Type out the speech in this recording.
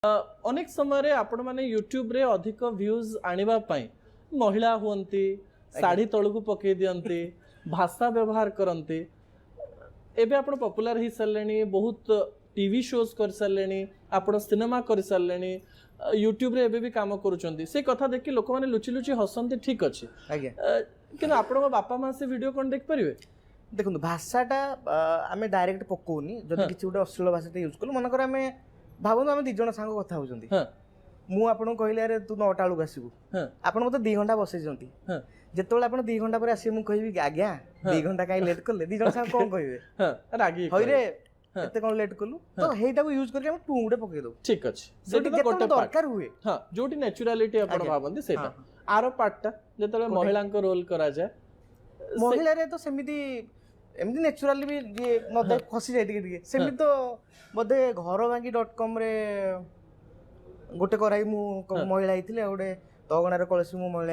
अनेक समय आपण माने यूट्यूब रे अधिक व्यूज आनिबा पई महिला हुअंती साड़ी तळकु पके दियंती भाषा व्यवहार करंती एबे आपण पॉपुलर ही सरलेनी बहुत टीवी शोज कर सरलेनी आपण सिनेमा कर सरलेनी यूट्यूब रे एबे भी काम करूचंती से कथा देखि लोक माने लुचि लुचि हसंती ठीक अछि आज्ञा किन आपण बापा मां से वीडियो कोन देख परिबे देखो भाषाटा आम डायरेक्ट पकाउनी जब किसी गोटे अश्लील भाषा यूज कलु मनकर आम भावुँ आम दी जन सांग कथा होती मु आपन कहले अरे तू 9टा बेलू आसबू आपन मते 2 घंटा बसै जंती जेतोले आपन 2 घंटा पर आसी मु कहबी आज्ञा 2 घंटा काई लेट करले दी जन सांग कोन कहबे रागी होय रे एते कोन लेट कलु तो हेटा को यूज करके हम टू गुडे पके दो ठीक अछि सेटा तो गोटे दरकार हुए हां जोटी नेचुरलिटी आपण भाबंती सेटा आरो पार्टटा जेतले महिला को रोल करा जाय महिला रे तो सेमिति एमती नेचुराली भी ये मते खसी जाय टिके सेमिति तो बोधे घरभांगी.com रे गोटे कराई मु महिला आइथिले गोटे तगणारे कळसी मु महिला